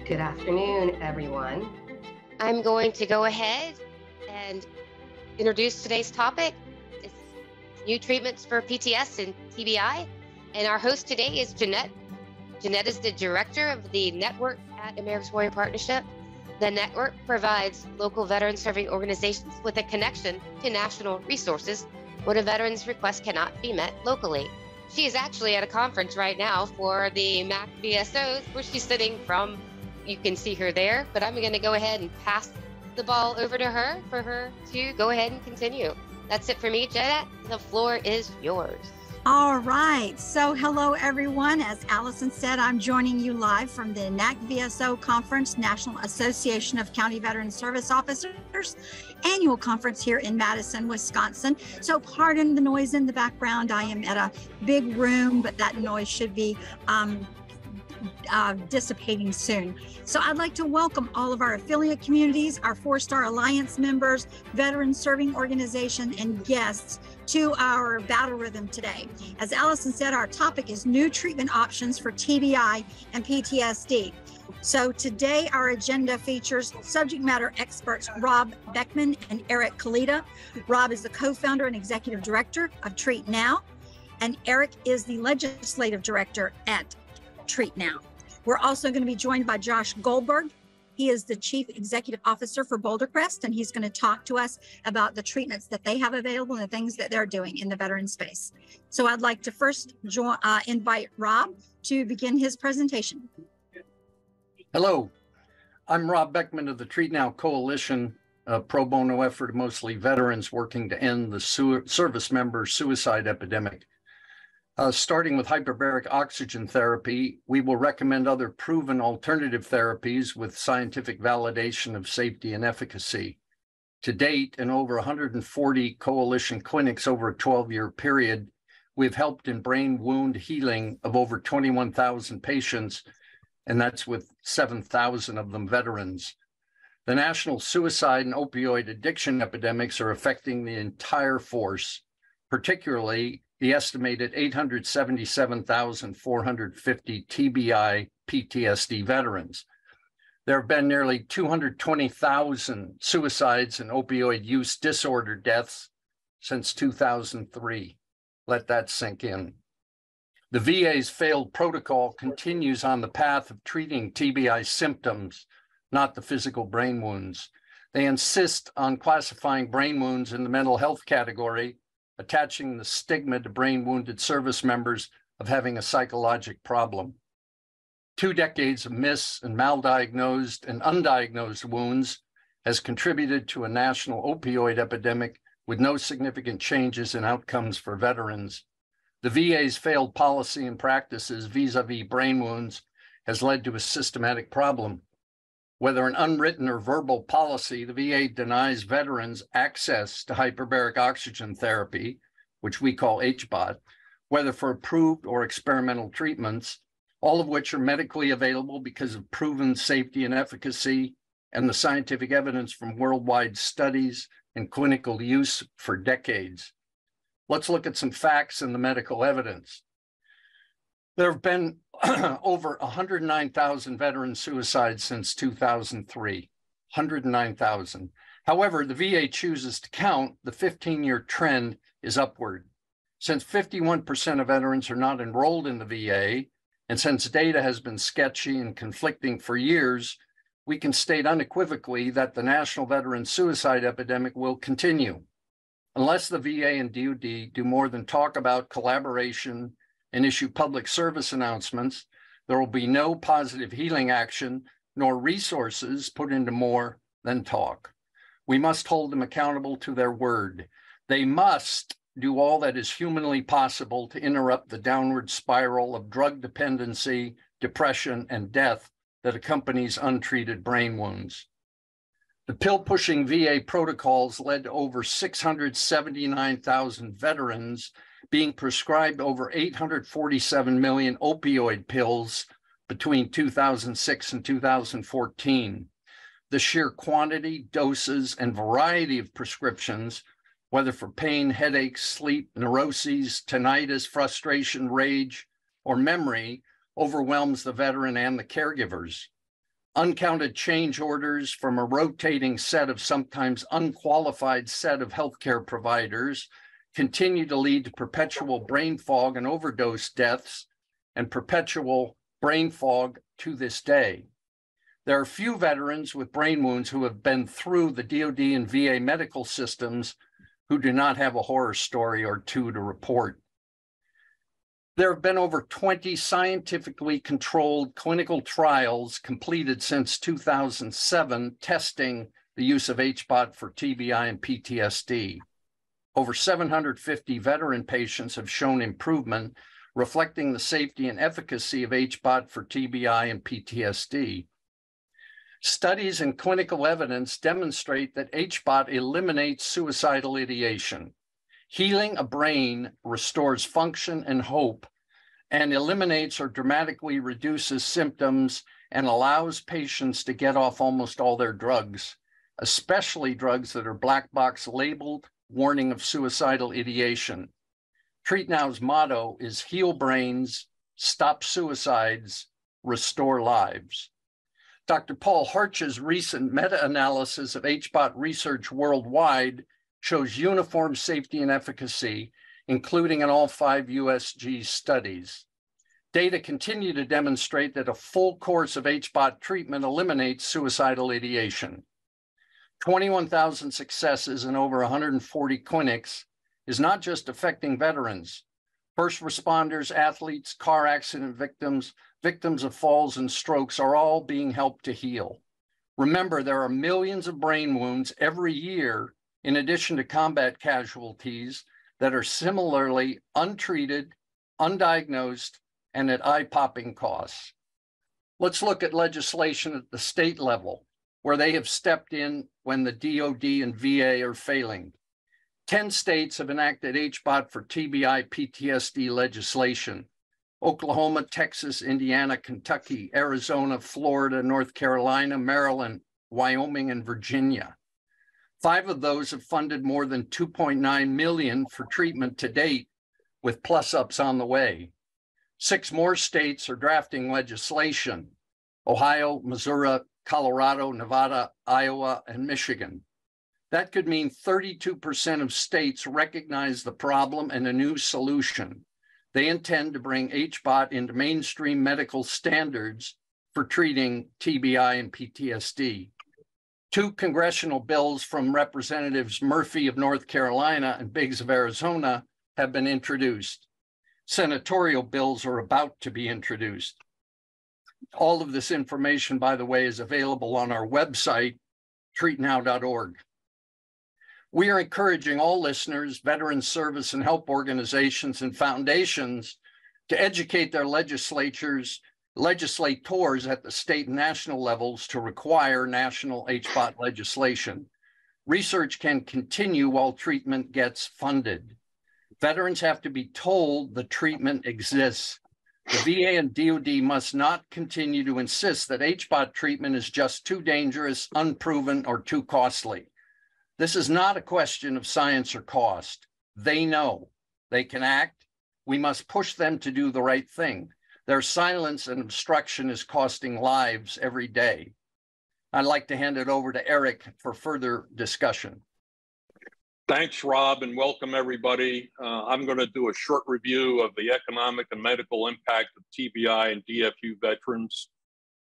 Good afternoon, everyone. I'm going to go ahead and introduce today's topic. It's new treatments for PTSD and TBI. And our host today is Jeanette. Jeanette is the director of the network at America's Warrior Partnership. The network provides local veteran serving organizations with a connection to national resources when a veteran's request cannot be met locally. She is actually at a conference right now for the MAC VSOs, where she's sitting from. You can see her there, but I'm going to go ahead and pass the ball over to her for her to go ahead and continue. That's it for me, Jeanette. The floor is yours. All right. So hello, everyone. As Allison said, I'm joining you live from the NAC VSO Conference, National Association of County Veteran Service Officers, annual conference here in Madison, Wisconsin. So pardon the noise in the background. I am at a big room, but that noise should be dissipating soon. So I'd like to welcome all of our affiliate communities, our 4-Star Alliance members, veteran serving organization, and guests to our battle rhythm today. As Allison said, our topic is new treatment options for TBI and PTSD. So today our agenda features subject matter experts Rob Beckman and Eric Kalita. Rob is the co-founder and executive director of Treat Now, and Eric is the legislative director at Treat Now. We're also going to be joined by Josh Goldberg. He is the Chief Executive Officer for Boulder Crest, and he's going to talk to us about the treatments that they have available and the things that they're doing in the veteran space. So I'd like to first invite Rob to begin his presentation. Hello, I'm Rob Beckman of the Treat Now Coalition, a pro bono effort of mostly veterans working to end the service member suicide epidemic. Starting with hyperbaric oxygen therapy, we will recommend other proven alternative therapies with scientific validation of safety and efficacy. To date, in over 140 coalition clinics over a 12-year period, we've helped in brain wound healing of over 21,000 patients, and that's with 7,000 of them veterans. The national suicide and opioid addiction epidemics are affecting the entire force, particularly the estimated 877,450 TBI PTSD veterans. There have been nearly 220,000 suicides and opioid use disorder deaths since 2003. Let that sink in. The VA's failed protocol continues on the path of treating TBI symptoms, not the physical brain wounds. They insist on classifying brain wounds in the mental health category, attaching the stigma to brain wounded service members of having a psychologic problem. 2 decades of miss and maldiagnosed and undiagnosed wounds has contributed to a national opioid epidemic with no significant changes in outcomes for veterans. The VA's failed policy and practices vis-a-vis brain wounds has led to a systematic problem. Whether an unwritten or verbal policy, the VA denies veterans access to hyperbaric oxygen therapy, which we call HBOT, whether for approved or experimental treatments, all of which are medically available because of proven safety and efficacy and the scientific evidence from worldwide studies and clinical use for decades. Let's look at some facts in the medical evidence. There have been over 109,000 veteran suicides since 2003, 109,000. However, the VA chooses to count, the 15-year trend is upward. Since 51% of veterans are not enrolled in the VA, and since data has been sketchy and conflicting for years, we can state unequivocally that the national veteran suicide epidemic will continue. Unless the VA and DoD do more than talk about collaboration and issue public service announcements, there will be no positive healing action nor resources put into more than talk. We must hold them accountable to their word. They must do all that is humanly possible to interrupt the downward spiral of drug dependency, depression, and death that accompanies untreated brain wounds. The pill-pushing VA protocols led to over 679,000 veterans being prescribed over 847 million opioid pills between 2006 and 2014. The sheer quantity, doses, and variety of prescriptions, whether for pain, headaches, sleep, neuroses, tinnitus, frustration, rage, or memory, overwhelms the veteran and the caregivers. Uncounted change orders from a rotating set of sometimes unqualified set of healthcare providers continue to lead to perpetual brain fog and overdose deaths and perpetual brain fog to this day. There are few veterans with brain wounds who have been through the DoD and VA medical systems who do not have a horror story or two to report. There have been over 20 scientifically controlled clinical trials completed since 2007 testing the use of HBOT for TBI and PTSD. Over 750 veteran patients have shown improvement, reflecting the safety and efficacy of HBOT for TBI and PTSD. Studies and clinical evidence demonstrate that HBOT eliminates suicidal ideation. Healing a brain restores function and hope and eliminates or dramatically reduces symptoms and allows patients to get off almost all their drugs, especially drugs that are black box labeled, warning of suicidal ideation. Treat Now's motto is heal brains, stop suicides, restore lives. Dr. Paul Hartch's recent meta-analysis of HBOT research worldwide shows uniform safety and efficacy, including in all 5 USG studies. Data continue to demonstrate that a full course of HBOT treatment eliminates suicidal ideation. 21,000 successes in over 140 clinics is not just affecting veterans. First responders, athletes, car accident victims, victims of falls and strokes are all being helped to heal. Remember, there are millions of brain wounds every year, in addition to combat casualties, that are similarly untreated, undiagnosed, and at eye-popping costs. Let's look at legislation at the state level, where they have stepped in when the DoD and VA are failing. 10 states have enacted HBOT for TBI PTSD legislation. Oklahoma, Texas, Indiana, Kentucky, Arizona, Florida, North Carolina, Maryland, Wyoming, and Virginia. 5 of those have funded more than $2.9 million for treatment to date, with plus-ups on the way. 6 more states are drafting legislation: Ohio, Missouri, Colorado, Nevada, Iowa, and Michigan. That could mean 32% of states recognize the problem and a new solution. They intend to bring HBOT into mainstream medical standards for treating TBI and PTSD. 2 congressional bills from Representatives Murphy of North Carolina and Biggs of Arizona have been introduced. Senatorial bills are about to be introduced. All of this information, by the way, is available on our website, treatnow.org. We are encouraging all listeners, veteran service and help organizations and foundations to educate their legislators at the state and national levels to require national HBOT legislation. Research can continue while treatment gets funded. Veterans have to be told the treatment exists. The VA and DoD must not continue to insist that HBOT treatment is just too dangerous, unproven, or too costly. This is not a question of science or cost. They know. They can act. We must push them to do the right thing. Their silence and obstruction is costing lives every day. I'd like to hand it over to Eric for further discussion. Thanks, Rob, and welcome everybody. I'm going to do a short review of the economic and medical impact of TBI and DFU veterans.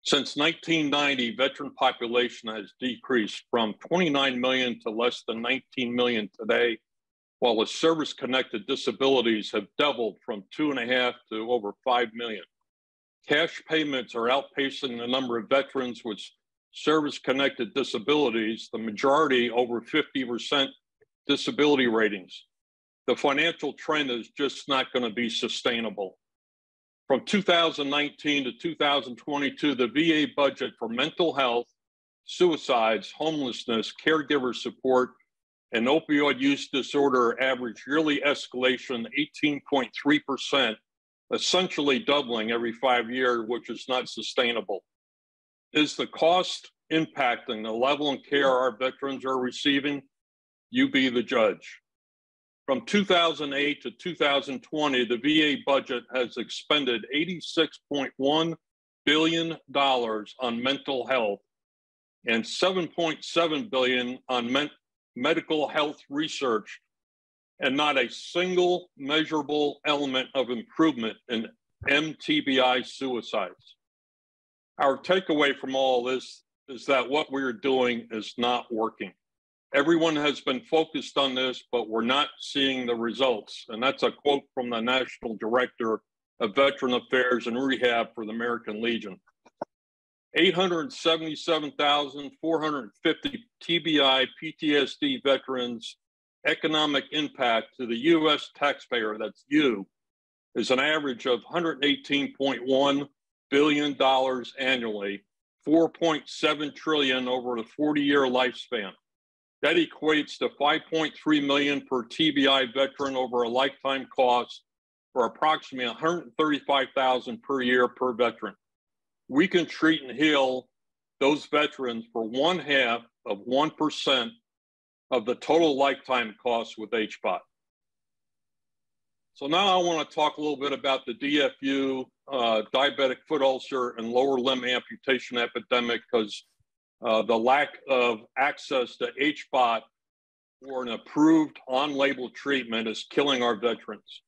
Since 1990, veteran population has decreased from 29 million to less than 19 million today, while the service-connected disabilities have doubled from 2.5 to over 5 million. Cash payments are outpacing the number of veterans with service-connected disabilities, the majority over 50% disability ratings. The financial trend is just not going to be sustainable. From 2019 to 2022, the VA budget for mental health, suicides, homelessness, caregiver support, and opioid use disorder average yearly escalation 18.3%, essentially doubling every 5 years, which is not sustainable. Is the cost impacting the level of care our veterans are receiving? You be the judge. From 2008 to 2020, the VA budget has expended $86.1 billion on mental health and $7.7 billion on medical health research, and not a single measurable element of improvement in MTBI suicides. Our takeaway from all this is that what we're doing is not working. Everyone has been focused on this, but we're not seeing the results. And that's a quote from the National Director of Veteran Affairs and Rehab for the American Legion. 877,450 TBI PTSD veterans' economic impact to the U.S. taxpayer, that's you, is an average of $118.1 billion annually, 4.7 trillion over the 40-year lifespan. That equates to 5.3 million per TBI veteran over a lifetime cost, for approximately 135,000 per year per veteran. We can treat and heal those veterans for 0.5% of the total lifetime cost with HBOT. So now I want to talk a little bit about the DFU, diabetic foot ulcer, and lower limb amputation epidemic, because the lack of access to HBOT or an approved on-label treatment is killing our veterans.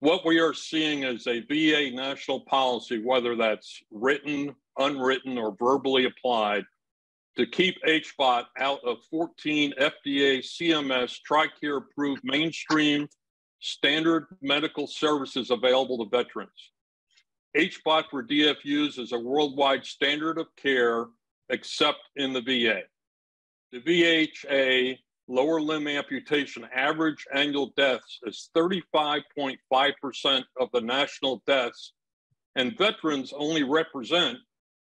What we are seeing is a VA national policy, whether that's written, unwritten, or verbally applied, to keep HBOT out of 14 FDA, CMS, TRICARE approved mainstream standard medical services available to veterans. HBOT for DFUs is a worldwide standard of care, except in the VA. The VHA lower limb amputation average annual deaths is 35.5% of the national deaths, and veterans only represent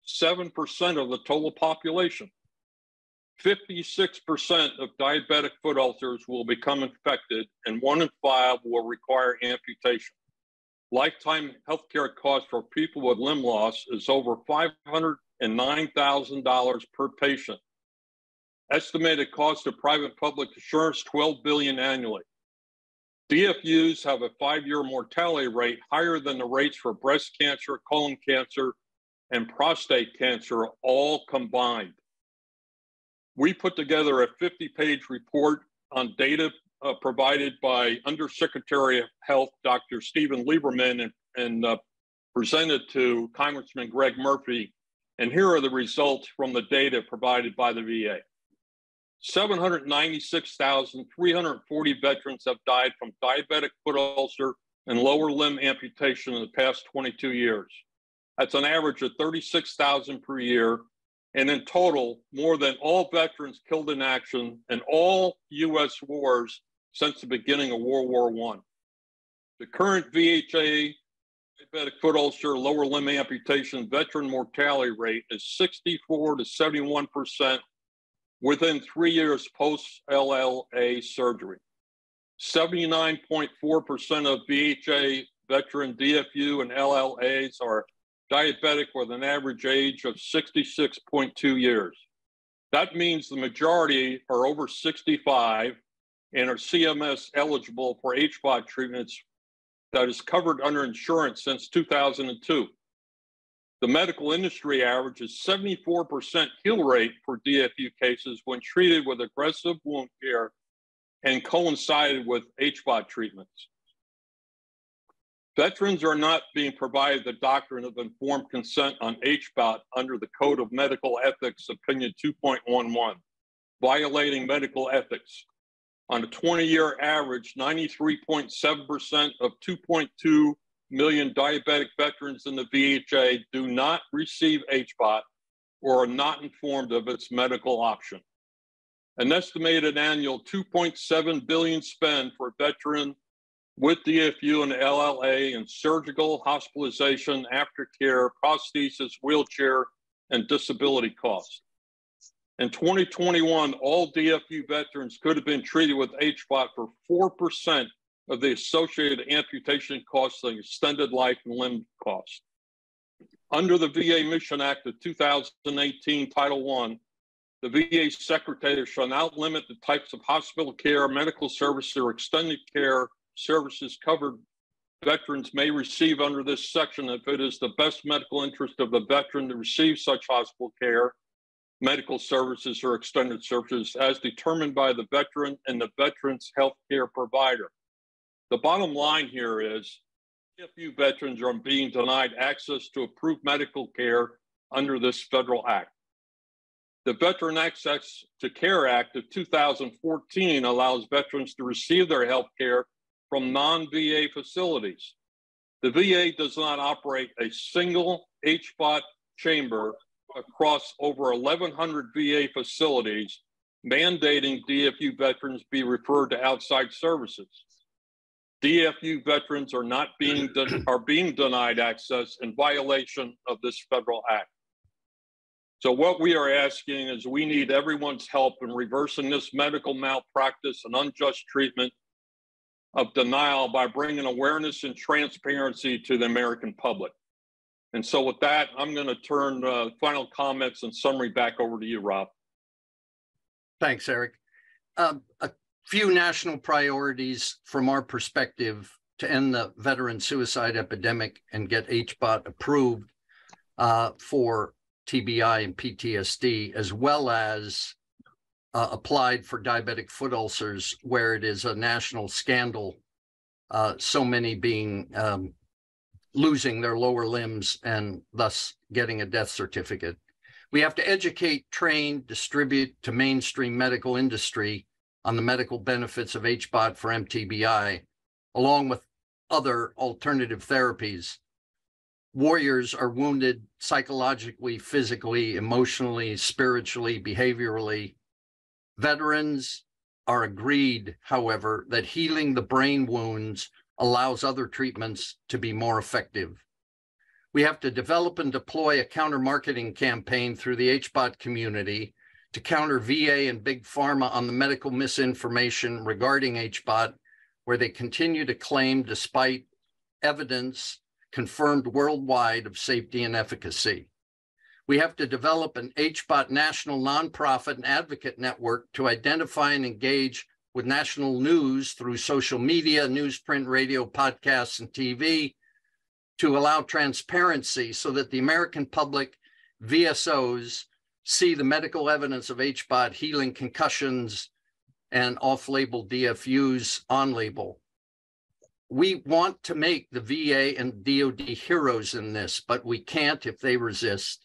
7% of the total population. 56% of diabetic foot ulcers will become infected, and 1 in 5 will require amputation. Lifetime healthcare costs for people with limb loss is over $509,000 per patient. Estimated cost of private public insurance, $12 billion annually. DFUs have a 5-year mortality rate higher than the rates for breast cancer, colon cancer, and prostate cancer all combined. We put together a 50-page report on data provided by Undersecretary of Health, Dr. Stephen Lieberman, and presented to Congressman Greg Murphy. And here are the results from the data provided by the VA. 796,340 veterans have died from diabetic foot ulcer and lower limb amputation in the past 22 years. That's an average of 36,000 per year. And in total, more than all veterans killed in action in all U.S. wars since the beginning of World War I. The current VHA diabetic foot ulcer, lower limb amputation veteran mortality rate is 64 to 71% within 3 years post-LLA surgery. 79.4% of VHA veteran DFU and LLAs are diabetic with an average age of 66.2 years. That means the majority are over 65 and are CMS eligible for HBOT treatments that is covered under insurance since 2002. The medical industry average is 74% heal rate for DFU cases when treated with aggressive wound care and coincided with HBOT treatments. Veterans are not being provided the doctrine of informed consent on HBOT under the Code of Medical Ethics, Opinion 2.11, violating medical ethics. On a 20-year average, 93.7% of 2.2 million diabetic veterans in the VHA do not receive HBOT or are not informed of its medical option. An estimated annual $2.7 billion spend for veteran with DFU and LLA in surgical, hospitalization, aftercare, prosthesis, wheelchair, and disability costs. In 2021, all DFU veterans could have been treated with HBOT for 4% of the associated amputation costs and extended life and limb costs. Under the VA Mission Act of 2018, Title I, the VA Secretary shall not limit the types of hospital care, medical services, or extended care services covered veterans may receive under this section if it is the best medical interest of the veteran to receive such hospital care, medical services, or extended services as determined by the veteran and the veteran's health care provider. The bottom line here is DFU veterans are being denied access to approved medical care under this federal act. The Veteran Access to Care Act of 2014 allows veterans to receive their health care from non-VA facilities. The VA does not operate a single HBOT chamber across over 1,100 VA facilities, mandating DFU veterans be referred to outside services. DFU veterans are being denied access in violation of this federal act. So what we are asking is we need everyone's help in reversing this medical malpractice and unjust treatment of denial by bringing awareness and transparency to the American public. And so with that, I'm going to turn final comments and summary back over to you, Rob. Thanks, Eric. A few national priorities from our perspective to end the veteran suicide epidemic and get HBOT approved for TBI and PTSD, as well as applied for diabetic foot ulcers, where it is a national scandal, so many being losing their lower limbs and thus getting a death certificate. We have to educate, train, distribute to mainstream medical industry on the medical benefits of HBOT for MTBI, along with other alternative therapies. Warriors are wounded psychologically, physically, emotionally, spiritually, behaviorally. Veterans are agreed, however, that healing the brain wounds allows other treatments to be more effective. We have to develop and deploy a counter-marketing campaign through the HBOT community to counter VA and Big Pharma on the medical misinformation regarding HBOT, where they continue to claim, despite evidence confirmed worldwide, of safety and efficacy. We have to develop an HBOT national nonprofit and advocate network to identify and engage with national news through social media, newsprint, radio, podcasts, and TV to allow transparency so that the American public, VSOs, see the medical evidence of HBOT healing concussions and off-label DFUs on label. We want to make the VA and DoD heroes in this, but we can't if they resist.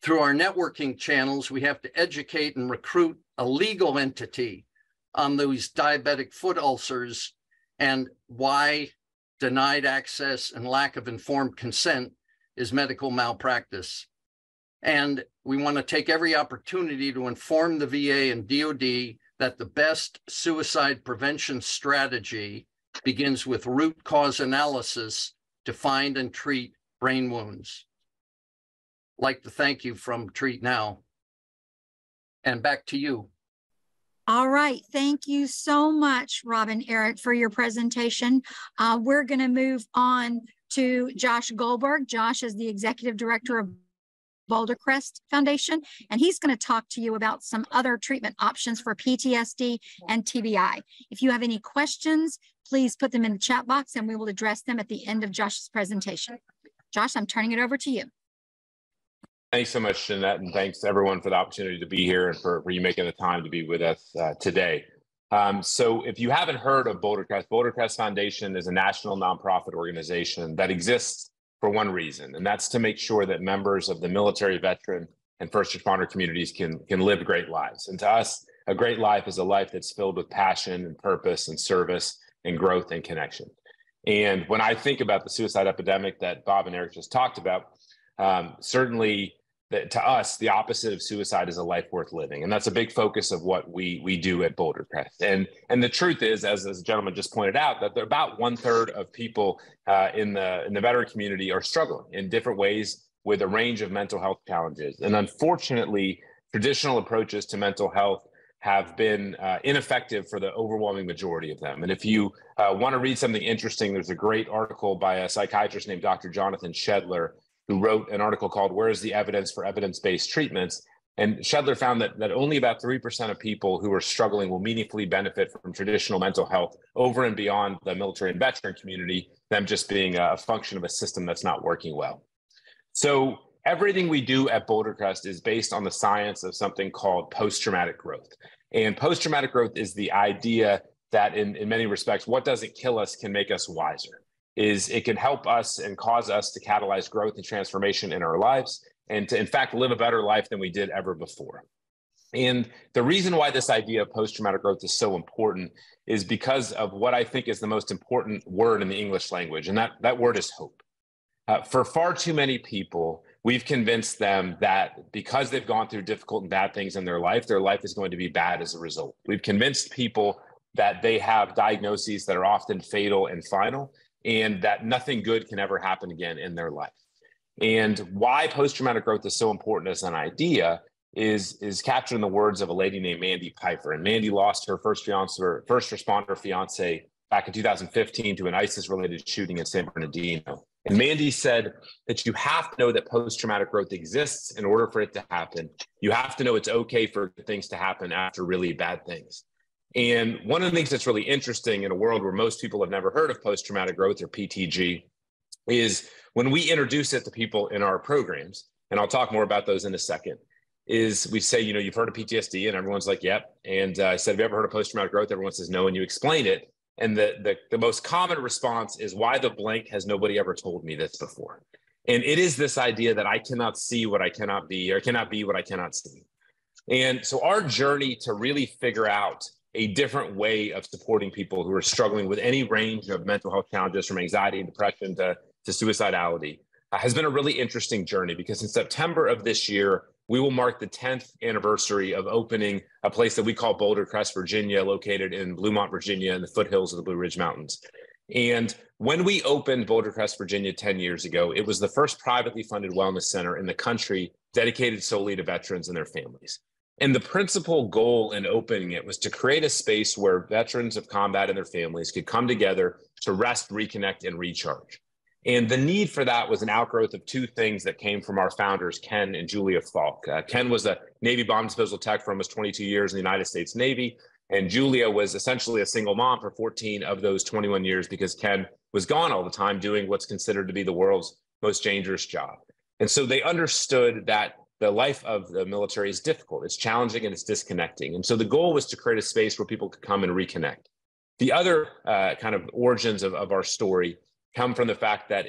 Through our networking channels, we have to educate and recruit a legal entity on those diabetic foot ulcers and why denied access and lack of informed consent is medical malpractice. And we want to take every opportunity to inform the VA and DoD that the best suicide prevention strategy begins with root cause analysis to find and treat brain wounds. I'd like to thank you from Treat Now. And back to you. All right. Thank you so much, Rob and Eric, for your presentation. We're going to move on to Josh Goldberg. Josh is the Executive Director of Boulder Crest Foundation, and he's going to talk to you about some other treatment options for PTSD and TBI. If you have any questions, please put them in the chat box and we will address them at the end of Josh's presentation. Josh, I'm turning it over to you. Thanks so much, Jeanette, and thanks everyone for the opportunity to be here and for you making the time to be with us today. So if you haven't heard of Boulder Crest Foundation is a national nonprofit organization that exists for one reason, and that's to make sure that members of the military, veteran, and first responder communities can live great lives. And to us, a great life is a life that's filled with passion and purpose and service and growth and connection. And when I think about the suicide epidemic that Bob and Eric just talked about, certainly to us, the opposite of suicide is a life worth living. And that's a big focus of what we do at Boulder Crest. And the truth is, as the gentleman just pointed out, that about 1/3 of people in the veteran community are struggling in different ways with a range of mental health challenges. And unfortunately, traditional approaches to mental health have been ineffective for the overwhelming majority of them. And if you want to read something interesting, there's a great article by a psychiatrist named Dr. Jonathan Shedler, who wrote an article called "Where is the Evidence for Evidence-Based Treatments?" And Shedler found that only about 3% of people who are struggling will meaningfully benefit from traditional mental health over and beyond the military and veteran community, them just being a function of a system that's not working well. So everything we do at Boulder Crest is based on the science of something called post-traumatic growth. And post-traumatic growth is the idea that in many respects, what doesn't kill us can make us wiser. It can help us and cause us to catalyze growth and transformation in our lives, and to, in fact, live a better life than we did ever before. And the reason why this idea of post-traumatic growth is so important is because of what I think is the most important word in the English language, and that word is hope. For far too many people, we've convinced them that because they've gone through difficult and bad things in their life is going to be bad as a result. We've convinced people that they have diagnoses that are often fatal and final, and that nothing good can ever happen again in their life. And why post-traumatic growth is so important as an idea is captured in the words of a lady named Mandy Piper. And Mandy lost her first responder fiance back in 2015 to an ISIS-related shooting in San Bernardino. And Mandy said that you have to know that post-traumatic growth exists in order for it to happen. You have to know it's okay for things to happen after really bad things. And one of the things that's really interesting in a world where most people have never heard of post-traumatic growth, or PTG, is when we introduce it to people in our programs, and I'll talk more about those in a second, is we say, you've heard of PTSD, and everyone's like, yep. And I said, have you ever heard of post-traumatic growth? Everyone says no, and you explain it. And the most common response is, why the blank has nobody ever told me this before? And it is this idea that I cannot see what I cannot be, or cannot be what I cannot see. And so our journey to really figure out a different way of supporting people who are struggling with any range of mental health challenges, from anxiety and depression to suicidality, has been a really interesting journey, because in September of this year, we will mark the 10th anniversary of opening a place that we call Boulder Crest, Virginia, located in Bluemont, Virginia, in the foothills of the Blue Ridge Mountains. And when we opened Boulder Crest, Virginia 10 years ago, it was the first privately funded wellness center in the country dedicated solely to veterans and their families. And the principal goal in opening it was to create a space where veterans of combat and their families could come together to rest, reconnect, and recharge. And the need for that was an outgrowth of two things that came from our founders, Ken and Julia Falk. Ken was a Navy bomb disposal tech for almost 22 years in the United States Navy. And Julia was essentially a single mom for 14 of those 21 years, because Ken was gone all the time doing what's considered to be the world's most dangerous job. And so they understood that the life of the military is difficult, it's challenging, and it's disconnecting. And so the goal was to create a space where people could come and reconnect. The other kind of origins of our story come from the fact that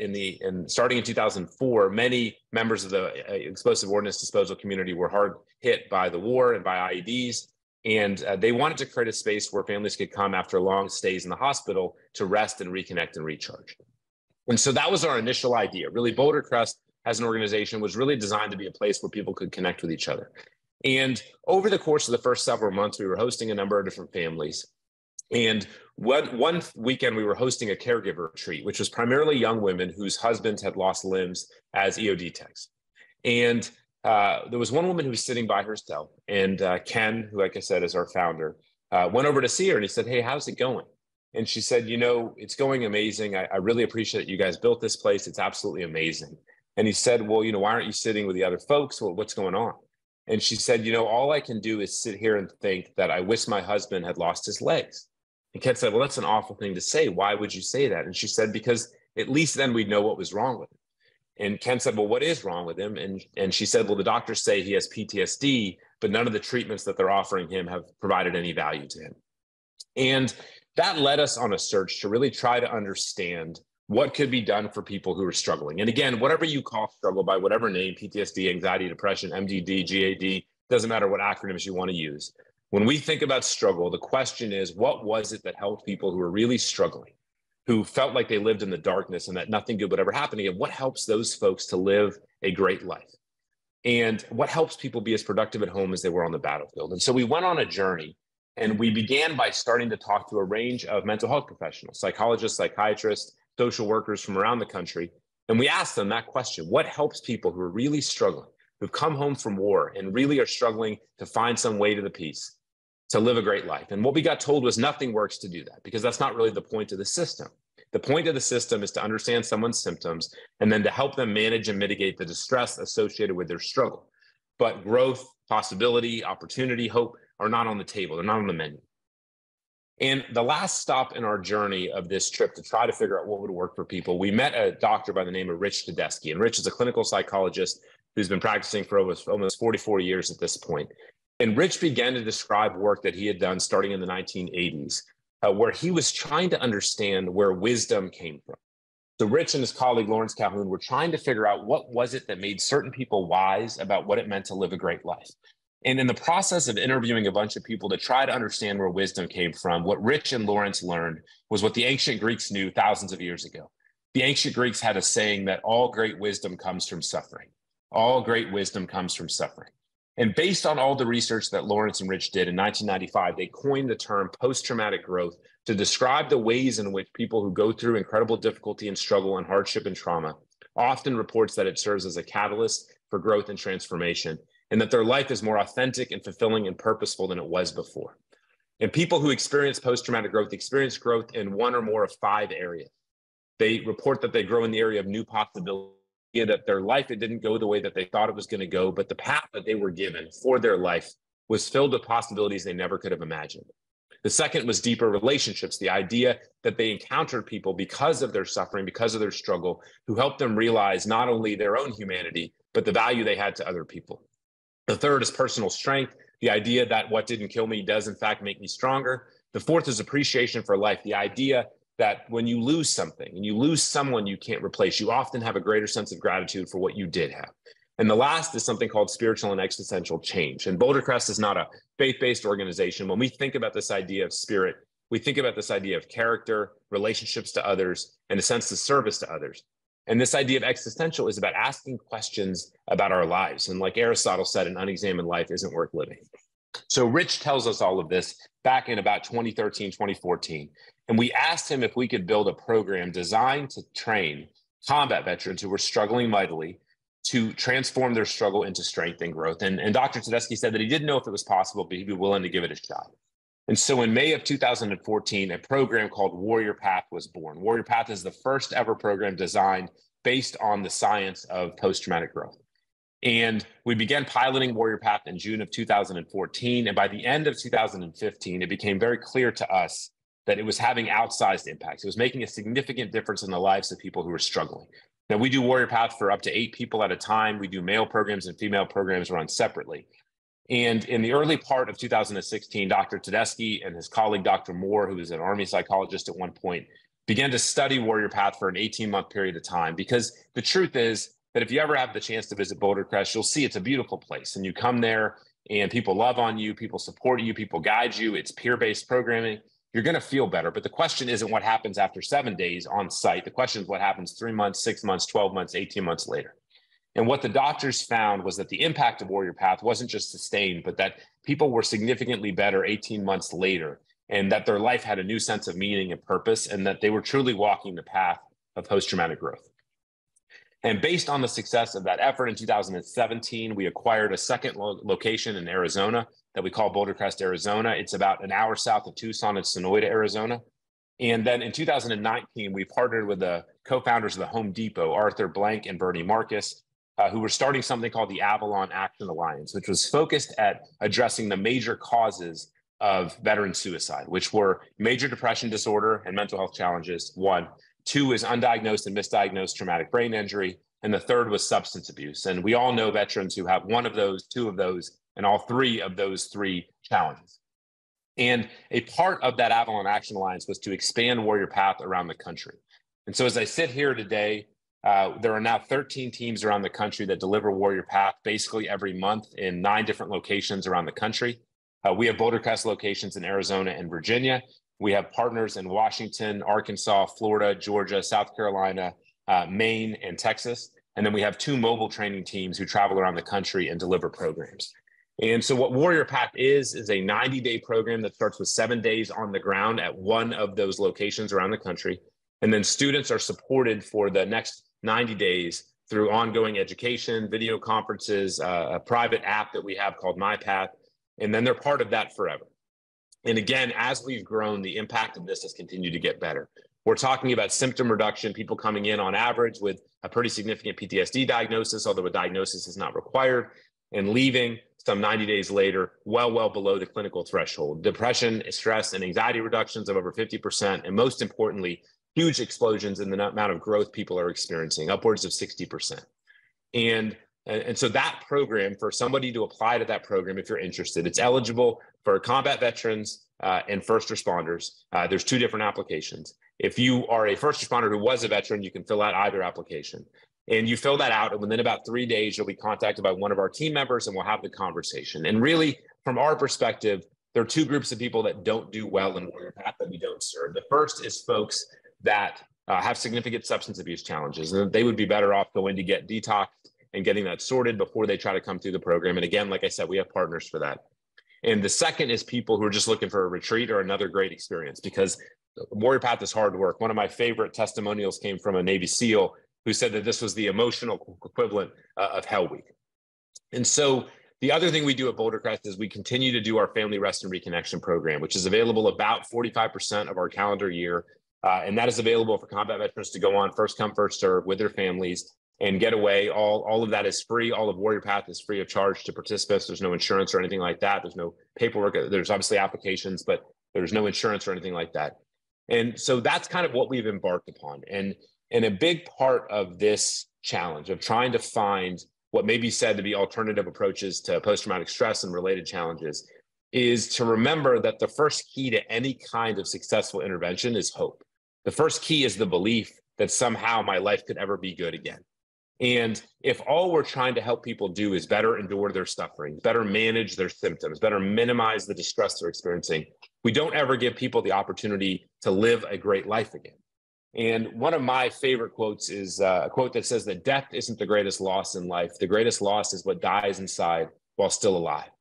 starting in 2004, many members of the explosive ordnance disposal community were hard hit by the war and by IEDs. And they wanted to create a space where families could come after long stays in the hospital to rest and reconnect and recharge. And so that was our initial idea. Really, Boulder Crest as an organization was really designed to be a place where people could connect with each other. And over the course of the first several months, we were hosting a number of different families. And one weekend, we were hosting a caregiver retreat, which was primarily young women whose husbands had lost limbs as EOD techs. And there was one woman who was sitting by herself, and Ken, who, like I said, is our founder, went over to see her, and he said, "Hey, how's it going?" And she said, "It's going amazing. I really appreciate that you guys built this place. It's absolutely amazing." And he said, "Well, why aren't you sitting with the other folks? Well, what's going on?" And she said, "All I can do is sit here and think that I wish my husband had lost his legs." And Ken said, "Well, that's an awful thing to say. Why would you say that?" And she said, "Because at least then we'd know what was wrong with him." And Ken said, "Well, what is wrong with him?" And she said, "Well, the doctors say he has PTSD, but none of the treatments that they're offering him have provided any value to him." And that led us on a search to really try to understand what could be done for people who are struggling. And again, whatever you call struggle by whatever name, PTSD, anxiety, depression, MDD, GAD, doesn't matter what acronyms you want to use. When we think about struggle, the question is, what was it that helped people who were really struggling, who felt like they lived in the darkness and that nothing good would ever happen again? What helps those folks to live a great life? And what helps people be as productive at home as they were on the battlefield? And so we went on a journey, and we began by starting to talk to a range of mental health professionals, psychologists, psychiatrists, social workers from around the country. And we asked them that question: what helps people who are really struggling, who've come home from war and really are struggling to find some way to the peace, to live a great life? And what we got told was nothing works to do that, because that's not really the point of the system. The point of the system is to understand someone's symptoms and then to help them manage and mitigate the distress associated with their struggle. but growth, possibility, opportunity, hope are not on the table. They're not on the menu. And the last stop in our journey of this trip to try to figure out what would work for people, we met a doctor by the name of Rich Tedeschi. And Rich is a clinical psychologist who's been practicing for almost 44 years at this point. And Rich began to describe work that he had done starting in the 1980s, where he was trying to understand where wisdom came from. So Rich and his colleague, Lawrence Calhoun, were trying to figure out what was it that made certain people wise about what it meant to live a great life. And in the process of interviewing a bunch of people to try to understand where wisdom came from, what Rich and Lawrence learned was what the ancient Greeks knew thousands of years ago. The ancient Greeks had a saying that all great wisdom comes from suffering. All great wisdom comes from suffering. And based on all the research that Lawrence and Rich did in 1995, they coined the term post-traumatic growth to describe the ways in which people who go through incredible difficulty and struggle and hardship and trauma often reports that it serves as a catalyst for growth and transformation, and that their life is more authentic and fulfilling and purposeful than it was before. And people who experience post-traumatic growth experience growth in one or more of 5 areas. They report that they grow in the area of new possibility, that their life, it didn't go the way that they thought it was going to go, but the path that they were given for their life was filled with possibilities they never could have imagined. The second was deeper relationships, the idea that they encountered people because of their suffering, because of their struggle, who helped them realize not only their own humanity, but the value they had to other people. The third is personal strength, the idea that what didn't kill me does in fact make me stronger. The fourth is appreciation for life, the idea that when you lose something and you lose someone you can't replace, you often have a greater sense of gratitude for what you did have. And the last is something called spiritual and existential change. And Boulder Crest is not a faith-based organization. When we think about this idea of spirit, we think about this idea of character, relationships to others, and a sense of service to others. And this idea of existential is about asking questions about our lives. And like Aristotle said, an unexamined life isn't worth living. So Rich tells us all of this back in about 2013, 2014. And we asked him if we could build a program designed to train combat veterans who were struggling mightily to transform their struggle into strength and growth. And Dr. Tedeschi said that he didn't know if it was possible, but he'd be willing to give it a shot. And so in May of 2014, a program called Warrior Path was born. Warrior Path is the first ever program designed based on the science of post-traumatic growth. And we began piloting Warrior Path in June of 2014. And by the end of 2015, it became very clear to us that it was having outsized impacts. It was making a significant difference in the lives of people who were struggling. Now, we do Warrior Path for up to 8 people at a time. We do male programs and female programs run separately. And in the early part of 2016, Dr. Tedeschi and his colleague, Dr. Moore, who was an Army psychologist at one point, began to study Warrior Path for an 18-month period of time. Because the truth is that if you ever have the chance to visit Boulder Crest, you'll see it's a beautiful place. And you come there and people love on you, people support you, people guide you. It's peer-based programming. You're going to feel better. But the question isn't what happens after 7 days on site. The question is what happens 3 months, 6 months, 12 months, 18 months later. And what the doctors found was that the impact of Warrior Path wasn't just sustained, but that people were significantly better 18 months later, and that their life had a new sense of meaning and purpose, and that they were truly walking the path of post-traumatic growth. And based on the success of that effort in 2017, we acquired a second location in Arizona that we call Boulder Crest, Arizona. It's about an hour south of Tucson in Sonoyta, Arizona. And then in 2019, we partnered with the co-founders of the Home Depot, Arthur Blank and Bernie Marcus, who were starting something called the Avalon Action Alliance, which was focused at addressing the major causes of veteran suicide, which were major depression disorder and mental health challenges, 1. 2 is undiagnosed and misdiagnosed traumatic brain injury. And the third was substance abuse. And we all know veterans who have 1 of those, 2 of those, and all 3 of those 3 challenges. And a part of that Avalon Action Alliance was to expand Warrior Path around the country. And so as I sit here today, there are now 13 teams around the country that deliver Warrior Path basically every month in 9 different locations around the country. We have Boulder Crest locations in Arizona and Virginia. We have partners in Washington, Arkansas, Florida, Georgia, South Carolina, Maine, and Texas. And then we have 2 mobile training teams who travel around the country and deliver programs. And so what Warrior Path is a 90-day program that starts with 7 days on the ground at one of those locations around the country. And then students are supported for the next 90 days through ongoing education, video conferences, a private app that we have called MyPath, and then they're part of that forever. And again, as we've grown, the impact of this has continued to get better. We're talking about symptom reduction, people coming in on average with a pretty significant PTSD diagnosis, although a diagnosis is not required. and leaving some 90 days later, well below the clinical threshold. Depression, stress, and anxiety reductions of over 50%, and most importantly, huge explosions in the amount of growth people are experiencing, upwards of 60%. And so that program, for somebody to apply to that program, if you're interested, it's eligible for combat veterans and first responders. There's 2 different applications. If you are a first responder who was a veteran, you can fill out either application. And you fill that out, and within about 3 days, you'll be contacted by one of our team members, and we'll have the conversation. And really, from our perspective, there are 2 groups of people that don't do well in Warrior Path that we don't serve. The first is folks that have significant substance abuse challenges, and they would be better off going to get detoxed and getting that sorted before they try to come through the program. And again, like I said, we have partners for that. And the second is people who are just looking for a retreat or another great experience, because Warrior Path is hard work. One of my favorite testimonials came from a Navy SEAL who said that this was the emotional equivalent of Hell Week. And so the other thing we do at Boulder Crest is we continue to do our Family Rest and Reconnection program, which is available about 45% of our calendar year. And that is available for combat veterans to go on first come, first serve with their families and get away. All of that is free. All of Warrior Path is free of charge to participants. There's no insurance or anything like that. There's no paperwork. There's obviously applications, but there's no insurance or anything like that. And so that's kind of what we've embarked upon. And a big part of this challenge of trying to find what may be said to be alternative approaches to post-traumatic stress and related challenges is to remember that the first key to any kind of successful intervention is hope. The first key is the belief that somehow my life could ever be good again. And if all we're trying to help people do is better endure their suffering, better manage their symptoms, better minimize the distress they're experiencing, we don't ever give people the opportunity to live a great life again. And one of my favorite quotes is a quote that says that death isn't the greatest loss in life. The greatest loss is what dies inside while still alive.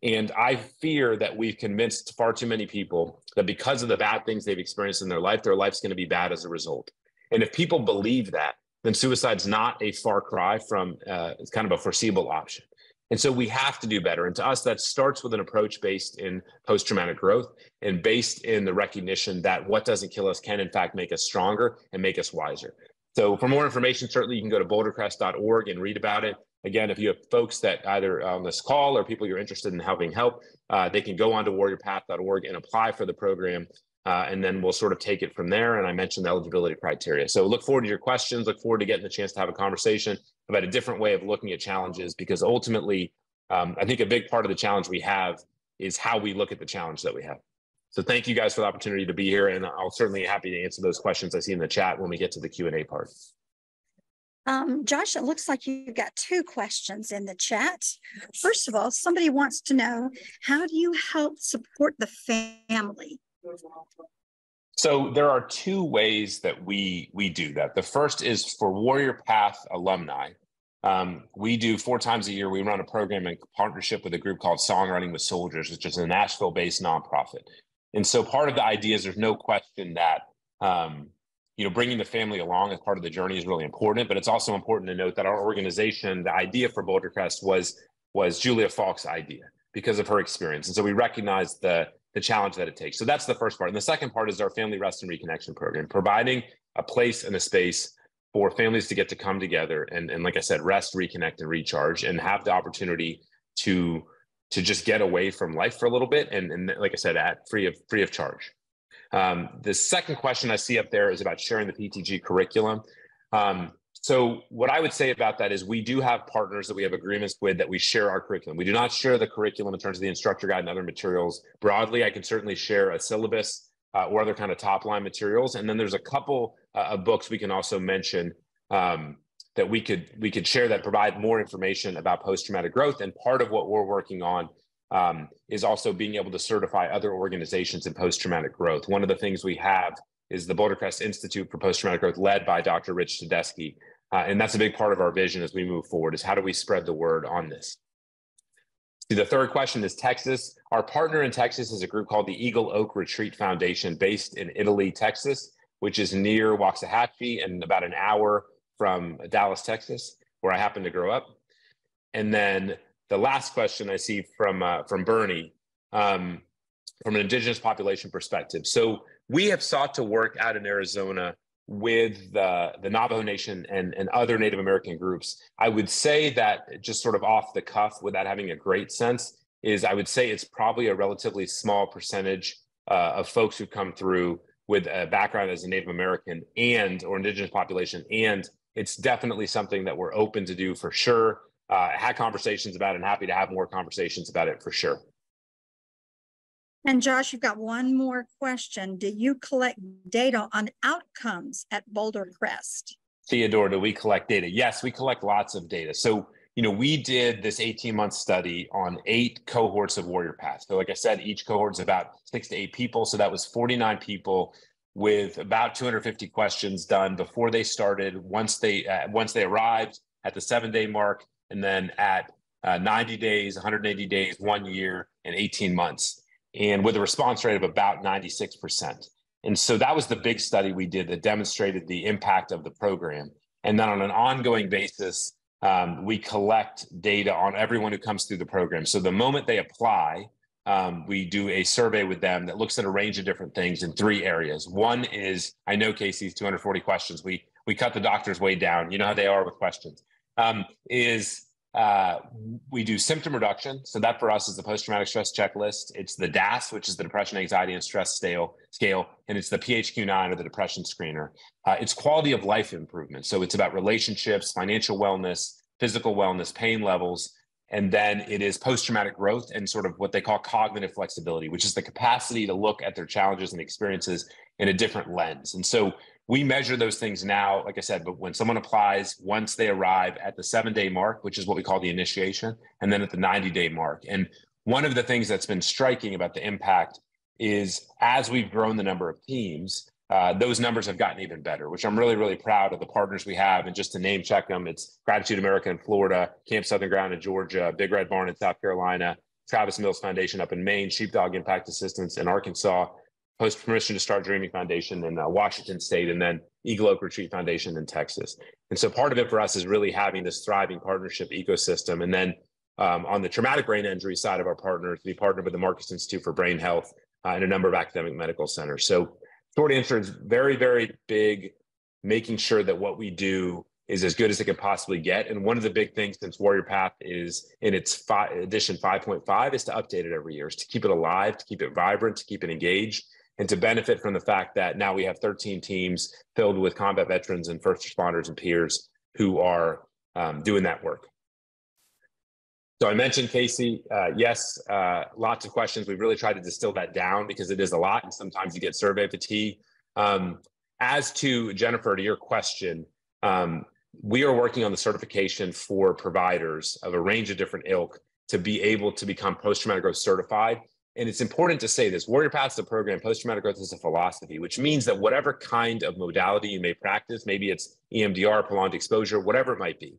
And I fear that we've convinced far too many people that because of the bad things they've experienced in their life's going to be bad as a result. And if people believe that, then suicide's not a far cry from it's kind of a foreseeable option. And so we have to do better. And to us, that starts with an approach based in post-traumatic growth and based in the recognition that what doesn't kill us can, in fact, make us stronger and make us wiser. So for more information, certainly you can go to bouldercrest.org and read about it. Again, if you have folks that either on this call or people you're interested in helping help, they can go on to warriorpath.org and apply for the program. And then we'll sort of take it from there. And I mentioned the eligibility criteria. So look forward to your questions, look forward to getting the chance to have a conversation about a different way of looking at challenges, because ultimately, I think a big part of the challenge we have is how we look at the challenge that we have. So thank you guys for the opportunity to be here. And I'll certainly be happy to answer those questions I see in the chat when we get to the Q&A part. Josh, it looks like you've got 2 questions in the chat. First of all, somebody wants to know, how do you help support the family? So there are 2 ways that we do that. The first is for Warrior Path alumni. We do 4 times a year, we run a program in partnership with a group called Songwriting with Soldiers, which is a Nashville-based nonprofit. And so part of the idea is there's no question that bringing the family along as part of the journey is really important, but it's also important to note that our organization, the idea for Boulder Crest was Julia Falk's idea because of her experience. And so we recognize the challenge that it takes. So that's the first part. And the second part is our Family Rest and Reconnection program, providing a place and a space for families to get to come together and like I said, rest, reconnect, and recharge, and have the opportunity to just get away from life for a little bit. And like I said, free of charge. The second question I see up there is about sharing the PTG curriculum. So what I would say about that is we do have partners that we have agreements with that we share our curriculum. We do not share the curriculum in terms of the instructor guide and other materials. Broadly, I can certainly share a syllabus or other kind of top line materials. And then there's a couple of books we can also mention that we could share that provide more information about post-traumatic growth. And part of what we're working on is also being able to certify other organizations in post-traumatic growth. One of the things we have is the Boulder Crest Institute for Post-Traumatic Growth, led by Dr. Rich Tedeschi. And that's a big part of our vision as we move forward, is how do we spread the word on this? See, the third question is Texas. Our partner in Texas is a group called the Eagle Oak Retreat Foundation, based in Italy, Texas, which is near Waxahachie and about an hour from Dallas, Texas, where I happen to grow up. And then the last question I see from Bernie, from an indigenous population perspective. So we have sought to work out in Arizona with the Navajo Nation and other Native American groups, I would say that just sort of off the cuff, without having a great sense, is I would say it's probably a relatively small percentage of folks who come through with a background as a Native American or indigenous population. And it's definitely something that we're open to do for sure. Had conversations about it and happy to have more conversations about it for sure. And Josh, you've got one more question. Do you collect data on outcomes at Boulder Crest? Theodore, do we collect data? Yes, we collect lots of data. So, we did this 18-month study on 8 cohorts of Warrior Path. So like I said, each cohort is about 6 to 8 people. So that was 49 people with about 250 questions done before they started, once they arrived at the 7-day mark, and then at 90 days, 180 days, 1 year, and 18 months. And with a response rate of about 96%. And so that was the big study we did that demonstrated the impact of the program. And then on an ongoing basis, we collect data on everyone who comes through the program. So the moment they apply, we do a survey with them that looks at a range of different things in 3 areas. One is, I know Casey's 240 questions. We cut the doctors way down. You know how they are with questions. We do symptom reduction. So that for us is the post-traumatic stress checklist. It's the DAS, which is the depression, anxiety, and stress scale, and it's the PHQ-9 or the depression screener. It's quality of life improvement. So it's about relationships, financial wellness, physical wellness, pain levels. And then it is post-traumatic growth and sort of what they call cognitive flexibility, which is the capacity to look at their challenges and experiences in a different lens. And so we measure those things now, like I said, but when someone applies, once they arrive at the 7-day mark, which is what we call the initiation, and then at the 90-day mark. And one of the things that's been striking about the impact is as we've grown the number of teams, those numbers have gotten even better, which I'm really, really proud of the partners we have. And just to name check them, it's Gratitude America in Florida, Camp Southern Ground in Georgia, Big Red Barn in South Carolina, Travis Mills Foundation up in Maine, Sheepdog Impact Assistance in Arkansas, Post Permission to Start Dreaming Foundation in Washington State, and then Eagle Oak Retreat Foundation in Texas. And so part of it for us is really having this thriving partnership ecosystem. And then on the traumatic brain injury side of our partners, we partner with the Marcus Institute for Brain Health and a number of academic medical centers. So short answer is very, very big, making sure that what we do is as good as it can possibly get. And one of the big things since Warrior Path is in its edition 5.5 is to update it every year, is to keep it alive, to keep it vibrant, to keep it engaged, and to benefit from the fact that now we have 13 teams filled with combat veterans and first responders and peers who are doing that work. So I mentioned Casey, yes, lots of questions. We've really tried to distill that down because it is a lot, and sometimes you get survey fatigue. As to Jennifer, to your question, we are working on the certification for providers of a range of different ilk to be able to become post-traumatic growth certified. And it's important to say this, Warrior Path is a program, post-traumatic growth is a philosophy, which means that whatever kind of modality you may practice, maybe it's EMDR, prolonged exposure, whatever it might be,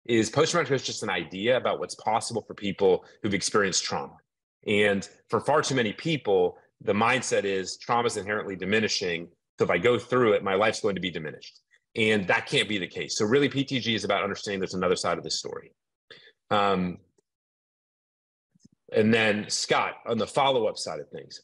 is post-traumatic growth just an idea about what's possible for people who've experienced trauma. And for far too many people, the mindset is trauma is inherently diminishing. So if I go through it, my life's going to be diminished. And that can't be the case. So really PTG is about understanding there's another side of the story. And then Scott, on the follow-up side of things.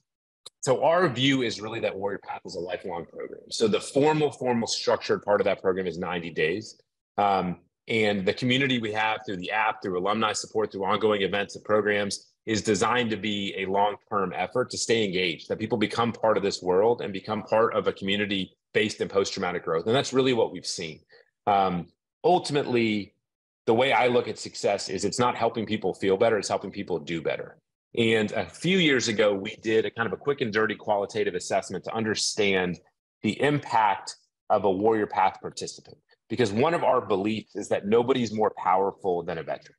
So our view is really that Warrior Path is a lifelong program. So the formal structured part of that program is 90 days. And the community we have through the app, through alumni support, through ongoing events and programs is designed to be a long-term effort to stay engaged, that people become part of this world and become part of a community based in post-traumatic growth. And that's really what we've seen. Ultimately, the way I look at success is it's not helping people feel better, it's helping people do better. And a few years ago, we did a kind of a quick and dirty qualitative assessment to understand the impact of a Warrior Path participant. Because one of our beliefs is that nobody's more powerful than a veteran.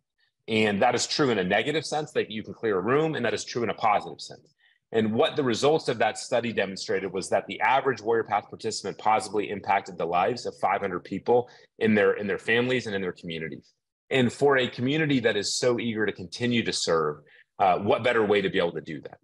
And that is true in a negative sense, that you can clear a room, and that is true in a positive sense. And what the results of that study demonstrated was that the average Warrior Path participant positively impacted the lives of 500 people in their families and in their communities. And for a community that is so eager to continue to serve, what better way to be able to do that?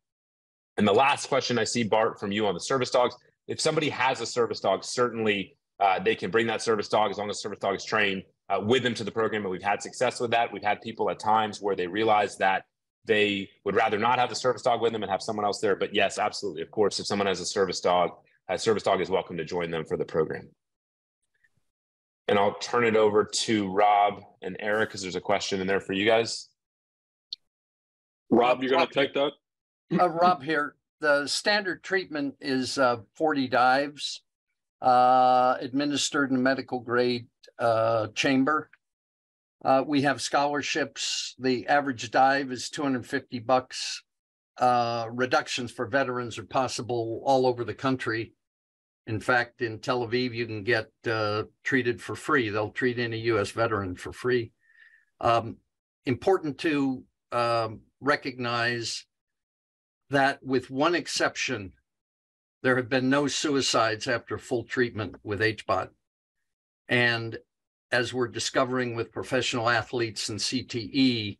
And the last question I see, Bart, from you on the service dogs, if somebody has a service dog, certainly they can bring that service dog as long as the service dog is trained with them to the program. And we've had success with that. We've had people at times where they realize that they would rather not have the service dog with them and have someone else there. But yes, absolutely. Of course, if someone has a service dog is welcome to join them for the program. And I'll turn it over to Rob and Eric because there's a question in there for you guys. Rob, you're going to take that? Rob here. The standard treatment is 40 dives administered in a medical grade chamber. We have scholarships. The average dive is $250. Reductions for veterans are possible all over the country. In fact, in Tel Aviv, you can get treated for free. They'll treat any U.S. veteran for free. Important to recognize that with one exception, there have been no suicides after full treatment with HBOT. And as we're discovering with professional athletes and CTE,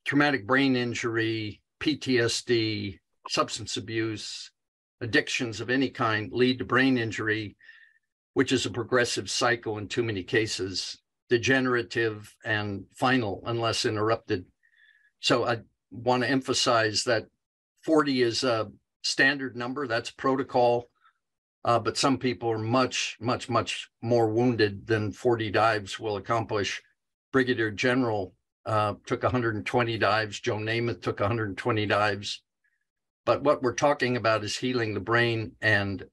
traumatic brain injury, PTSD, substance abuse, addictions of any kind lead to brain injury, which is a progressive cycle in too many cases, degenerative and final unless interrupted. So I want to emphasize that 40 is a standard number. That's protocol. But some people are much, much, much more wounded than 40 dives will accomplish. Brigadier General took 120 dives. Joe Namath took 120 dives. But what we're talking about is healing the brain and,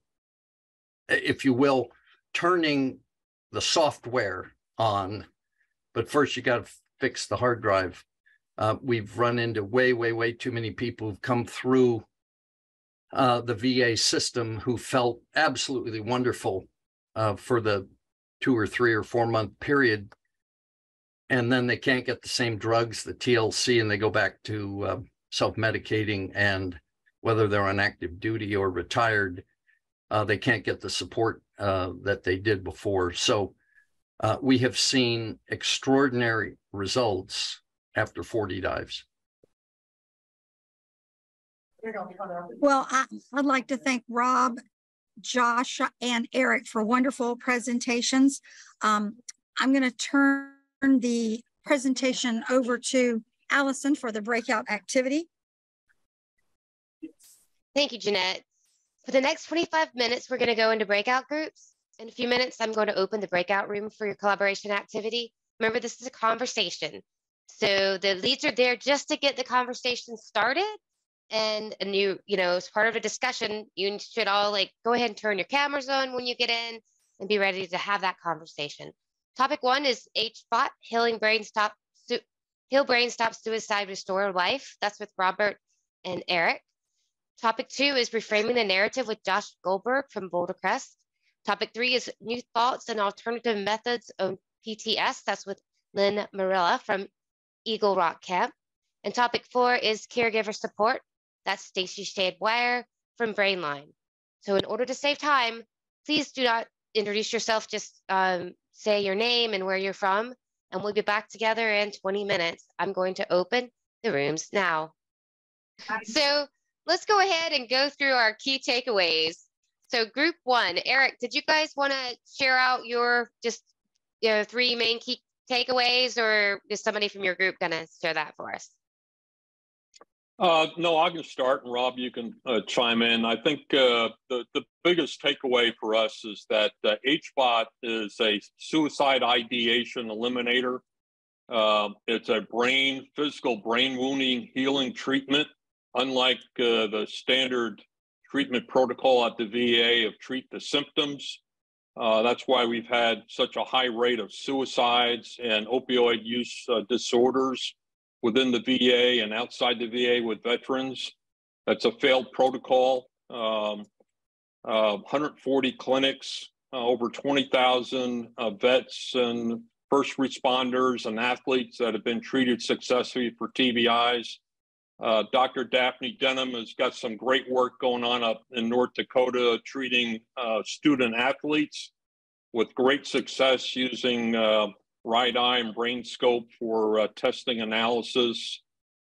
if you will, turning the software on. But first, you got to fix the hard drive. We've run into way, way, way too many people who've come through the VA system who felt absolutely wonderful for the 2 or 3 or 4 month period. And then they can't get the same drugs, the TLC, and they go back to self-medicating. And whether they're on active duty or retired, they can't get the support that they did before. So we have seen extraordinary results after 40 dives. Well, I'd like to thank Rob, Josh, and Eric for wonderful presentations. I'm going to turn the presentation over to Allison for the breakout activity. Thank you, Jeanette. For the next 25 minutes, we're going to go into breakout groups. In a few minutes, I'm going to open the breakout room for your collaboration activity. Remember, this is a conversation. So the leads are there just to get the conversation started. And you know, as part of a discussion, you should all go ahead and turn your cameras on when you get in and be ready to have that conversation. Topic 1 is HBOT, Heal Brain Stop Suicide, Restore Life. That's with Robert and Eric. Topic 2 is Reframing the Narrative with Josh Goldberg from Boulder Crest. Topic 3 is New Thoughts and Alternative Methods of PTS. That's with Lynn Marilla from Eagle Rock Camp. And topic 4 is Caregiver Support. That's Stacy Shade-Wire from Brainline. So in order to save time, please do not introduce yourself. Just say your name and where you're from, and we'll be back together in 20 minutes. I'm going to open the rooms now. So let's go ahead and go through our key takeaways. So group 1, Eric, did you guys want to share out your 3 main key takeaways, or is somebody from your group going to share that for us? No, I can start, and Rob, you can chime in. I think the biggest takeaway for us is that HBOT is a suicide ideation eliminator. It's a physical brain wounding healing treatment, unlike the standard treatment protocol at the VA of treat the symptoms. That's why we've had such a high rate of suicides and opioid use disorders within the VA and outside the VA with veterans. That's a failed protocol. 140 clinics, over 20,000 vets and first responders and athletes that have been treated successfully for TBIs. Dr. Daphne Denham has got some great work going on up in North Dakota treating student athletes with great success using right eye and brain scope for testing analysis.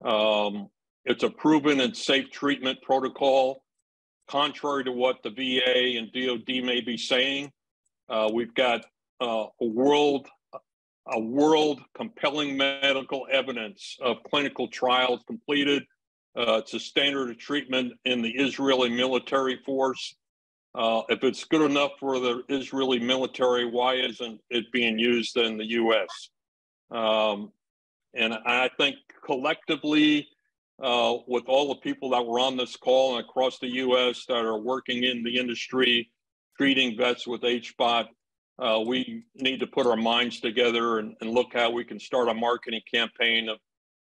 It's a proven and safe treatment protocol, contrary to what the VA and DOD may be saying. We've got a world compelling medical evidence of clinical trials completed. It's a standard of treatment in the Israeli military force. If it's good enough for the Israeli military, why isn't it being used in the U.S.? And I think collectively, with all the people that were on this call and across the U.S. that are working in the industry, treating vets with HBOT, we need to put our minds together and look how we can start a marketing campaign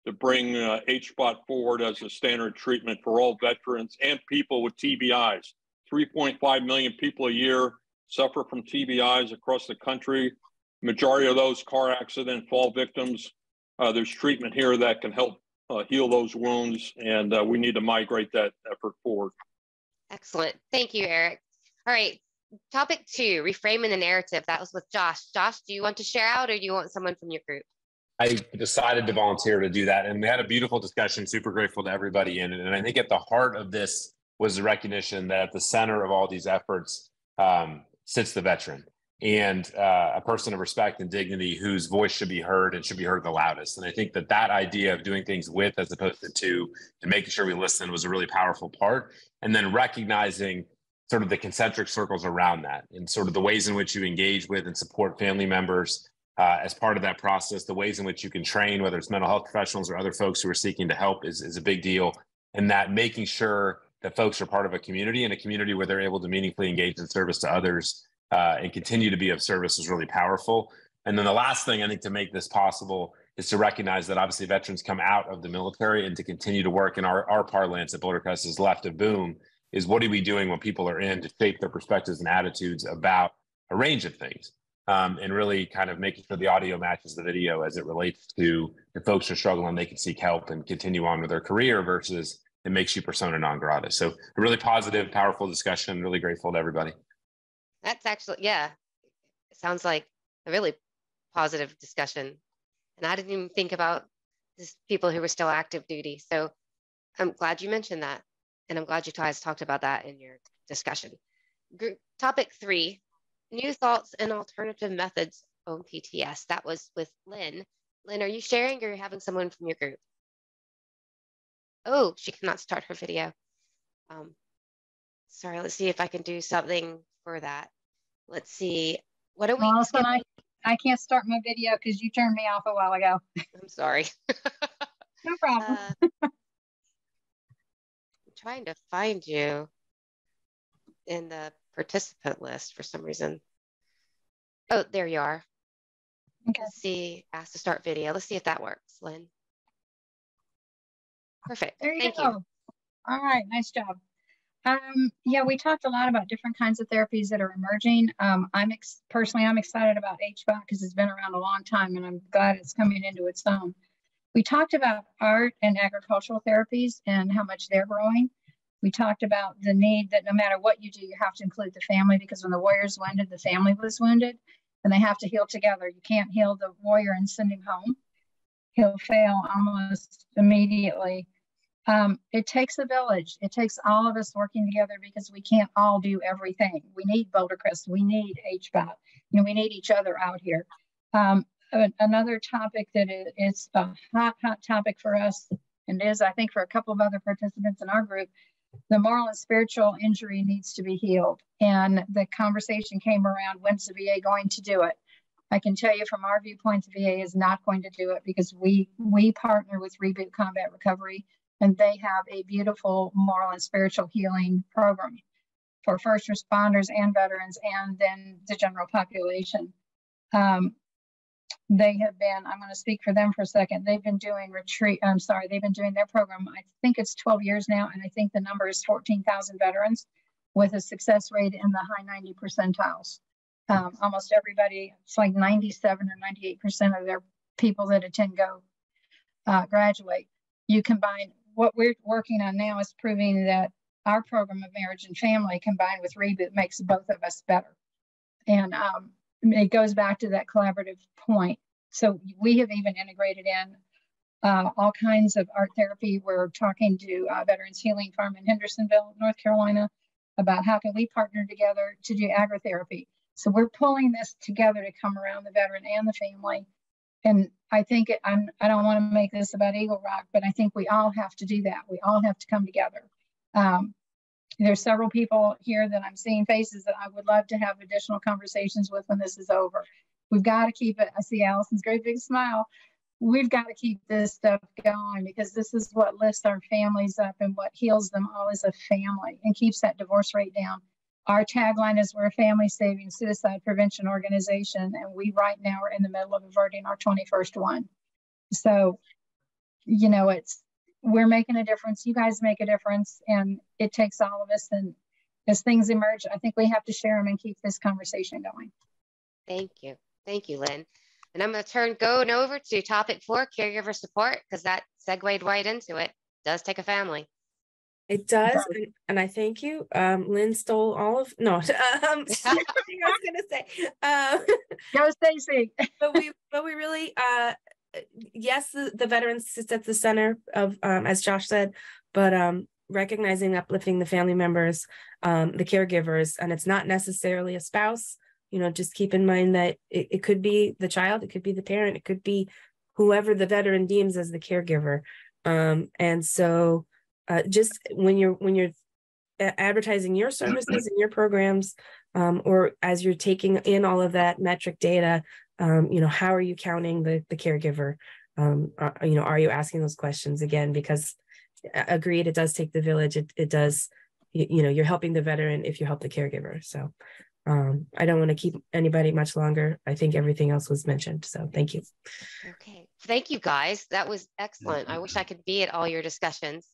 to bring HBOT forward as a standard treatment for all veterans and people with TBIs. 3.5 million people a year suffer from TBIs across the country. Majority of those car accident fall victims. There's treatment here that can help heal those wounds, and we need to migrate that effort forward. Excellent. Thank you, Eric. All right. Topic 2, reframing the narrative. That was with Josh. Josh, do you want to share out, or do you want someone from your group? I decided to volunteer to do that, and we had a beautiful discussion. Super grateful to everybody in it. And I think at the heart of this was the recognition that at the center of all these efforts sits the veteran, and a person of respect and dignity whose voice should be heard and should be heard the loudest. And I think that that idea of doing things with as opposed to and making sure we listen was a really powerful part. And then recognizing sort of the concentric circles around that and sort of the ways in which you engage with and support family members as part of that process, the ways in which you can train, whether it's mental health professionals or other folks who are seeking to help is a big deal. And that making sure that folks are part of a community and a community where they're able to meaningfully engage in service to others and continue to be of service is really powerful. And then the last thing I think to make this possible is to recognize that obviously veterans come out of the military, and to continue to work in our parlance at Boulder Crest is left of boom, is what are we doing when people are in to shape their perspectives and attitudes about a range of things, and really kind of making sure the audio matches the video as it relates to if folks are struggling, they can seek help and continue on with their career versus it makes you persona non grata. So a really positive, powerful discussion. Really grateful to everybody. That's actually, yeah, it sounds like a really positive discussion. And I didn't even think about this people who were still active duty. So I'm glad you mentioned that. And I'm glad you guys talked about that in your discussion. Topic 3, new thoughts and alternative methods on PTS. That was with Lynn. Lynn, are you sharing, or are you having someone from your group? Oh, she cannot start her video. Sorry, let's see if I can do something for that. Let's see. What are we? Listen, I can't start my video because you turned me off a while ago. I'm sorry. No problem. I'm trying to find you in the participant list for some reason. Oh, there you are. Okay. Let's see. Ask to start video. Let's see if that works, Lynn. Perfect. There you Thank go. you. All right, nice job. Yeah, we talked a lot about different kinds of therapies that are emerging. Personally, I'm excited about HBOT because it's been around a long time, and I'm glad it's coming into its own. We talked about art and agricultural therapies and how much they're growing. We talked about the need that no matter what you do, you have to include the family, because when the warrior's wounded, the family was wounded, and they have to heal together. You can't heal the warrior and send him home. He'll fail almost immediately. It takes a village. It takes all of us working together, because we can't all do everything. We need Boulder Crest. We need HBOT. We need each other out here. Another topic that is a hot topic for us, and is, I think, for a couple of other participants in our group, the moral and spiritual injury needs to be healed. And the conversation came around, when's the VA going to do it? I can tell you from our viewpoint, the VA is not going to do it, because we partner with Reboot Combat Recovery, and they have a beautiful moral and spiritual healing program for first responders and veterans, and then the general population. They have been, I'm going to speak for them for a second. They've been doing they've been doing their program. I think it's 12 years now, and I think the number is 14,000 veterans with a success rate in the high 90 percentiles. Almost everybody, it's like 97 or 98% of their people that attend graduate. You combine what we're working on now is proving that our program of marriage and family combined with Reboot makes both of us better. And it goes back to that collaborative point. So we have even integrated in all kinds of art therapy. We're talking to Veterans Healing Farm in Hendersonville, North Carolina, about how can we partner together to do agritherapy. So we're pulling this together to come around the veteran and the family. And I think I don't want to make this about Eagle Rock, but I think we all have to do that. We all have to come together. There's several people here that I'm seeing faces that I would love to have additional conversations with when this is over. We've got to keep it. I see Allison's great big smile. We've got to keep this stuff going because this is what lifts our families up and what heals them all as a family and keeps that divorce rate down. Our tagline is we're a family saving suicide prevention organization, and we right now are in the middle of averting our 21st one. So, you know, we're making a difference. You guys make a difference, and it takes all of us. And as things emerge, I think we have to share them and keep this conversation going. Thank you, Lynn. And I'm going to going over to topic 4, caregiver support, because that segued right into it. It does take a family. It does, and I thank you. Lynn stole all of I was gonna say. Go, Stacy. but we really yes, the veterans sits at the center of as Josh said, but recognizing, uplifting the family members, the caregivers, and it's not necessarily a spouse. You know, just keep in mind that it could be the child, it could be the parent, it could be whoever the veteran deems as the caregiver, and so. Just when you're advertising your services and your programs, or as you're taking in all of that metric data, you know, how are you counting the caregiver? You know, are you asking those questions again? Because agreed, it does take the village. It does, you know, you're helping the veteran if you help the caregiver. So I don't want to keep anybody much longer. I think everything else was mentioned. So thank you. Okay, thank you guys. That was excellent. I wish I could be at all your discussions.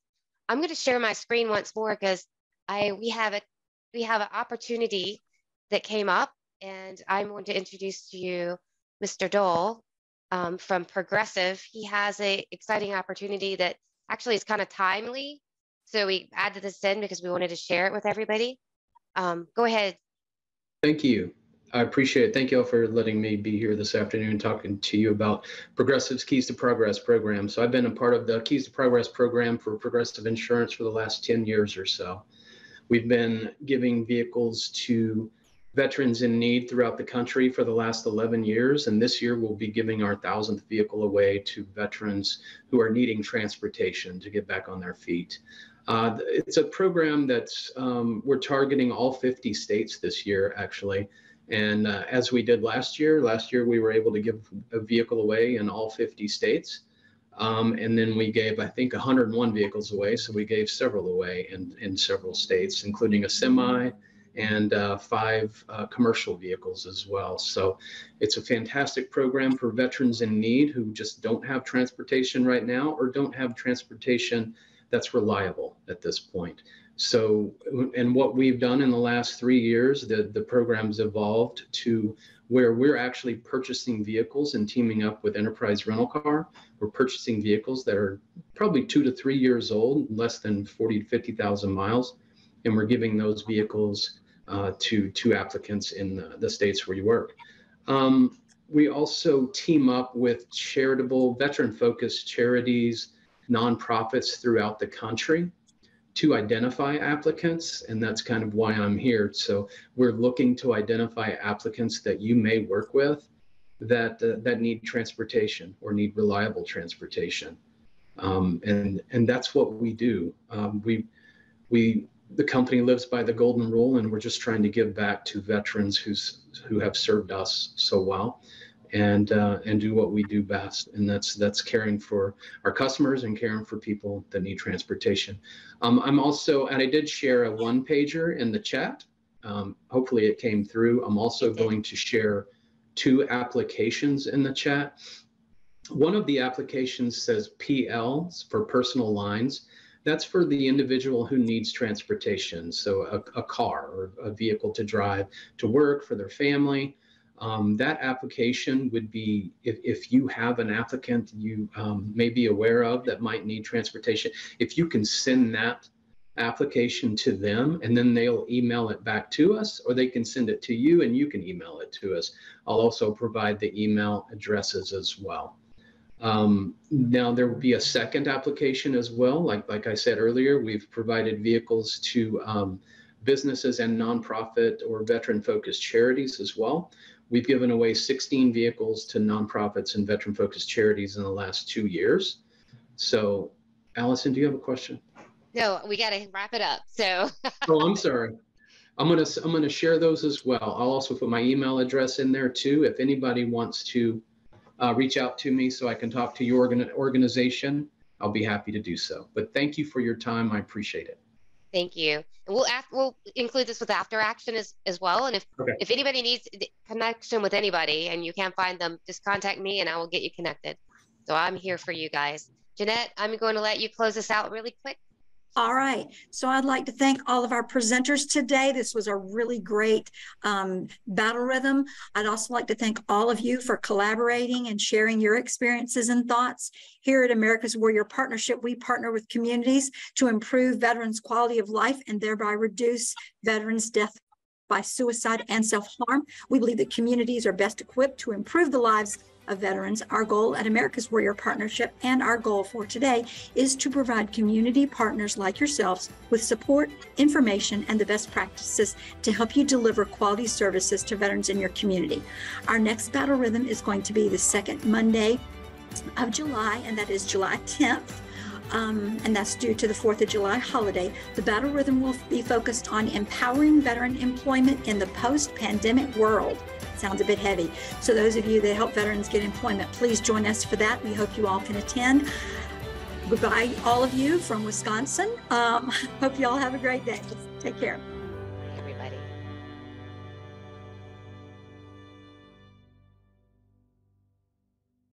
I'm going to share my screen once more because we have an opportunity that came up, and I'm going to introduce to you Mr. Dole from Progressive. He has an exciting opportunity that actually is kind of timely, so we added this in because we wanted to share it with everybody. Go ahead. Thank you. I appreciate it. Thank you all for letting me be here this afternoon talking to you about Progressive's Keys to Progress program. So I've been a part of the Keys to Progress program for Progressive Insurance for the last 10 years or so. We've been giving vehicles to veterans in need throughout the country for the last 11 years. And this year we'll be giving our 1,000th vehicle away to veterans who are needing transportation to get back on their feet. It's a program that's we're targeting all 50 states this year, actually. And as we did last year we were able to give a vehicle away in all 50 states. And then we gave, I think, 101 vehicles away. So we gave several away in several states, including a semi and 5 commercial vehicles as well. So it's a fantastic program for veterans in need who just don't have transportation right now or don't have transportation that's reliable at this point. So, and what we've done in the last 3 years, the program's evolved to where we're actually purchasing vehicles and teaming up with Enterprise Rental Car. We're purchasing vehicles that are probably 2 to 3 years old, less than 40 to 50,000 miles. And we're giving those vehicles to applicants in the states where you work. We also team up with charitable, veteran-focused charities, nonprofits throughout the country to identify applicants, and that's kind of why I'm here. So we're looking to identify applicants that you may work with that need transportation or need reliable transportation, and that's what we do. The company lives by the golden rule, and we're just trying to give back to veterans who have served us so well, and do what we do best, and that's caring for our customers and caring for people that need transportation. I'm also, and I did share a one-pager in the chat. Hopefully it came through. I'm also going to share 2 applications in the chat. One of the applications says PL for personal lines. That's for the individual who needs transportation, so a car or a vehicle to drive to work for their family. That application would be, if you have an applicant you may be aware of that might need transportation, if you can send that application to them and then they'll email it back to us, or they can send it to you and you can email it to us. I'll also provide the email addresses as well. Now there will be a second application as well. Like I said earlier, we've provided vehicles to businesses and nonprofit or veteran-focused charities as well. We've given away 16 vehicles to nonprofits and veteran-focused charities in the last 2 years. So, Allison, do you have a question? No, we got to wrap it up. So. Oh, I'm sorry. I'm gonna share those as well. I'll also put my email address in there too. If anybody wants to reach out to me so I can talk to your organization, I'll be happy to do so. But thank you for your time. I appreciate it. Thank you. And we'll include this with after action as well. And if anybody needs connection with anybody and you can't find them, just contact me and I will get you connected. So I'm here for you guys. Jeanette, I'm going to let you close this out really quick. All right. So I'd like to thank all of our presenters today. This was a really great battle rhythm. I'd also like to thank all of you for collaborating and sharing your experiences and thoughts. Here at America's Warrior Partnership, we partner with communities to improve veterans' quality of life and thereby reduce veterans' death by suicide and self-harm. We believe that communities are best equipped to improve the lives of veterans. Our goal at America's Warrior Partnership and our goal for today is to provide community partners like yourselves with support, information, and the best practices to help you deliver quality services to veterans in your community. Our next battle rhythm is going to be the second Monday of July, and that is July 10th. And that's due to the 4th of July holiday. The battle rhythm will be focused on empowering veteran employment in the post-pandemic world. Sounds a bit heavy. So those of you that help veterans get employment, please join us for that. We hope you all can attend. Goodbye, all of you from Wisconsin. Hope you all have a great day. Take care.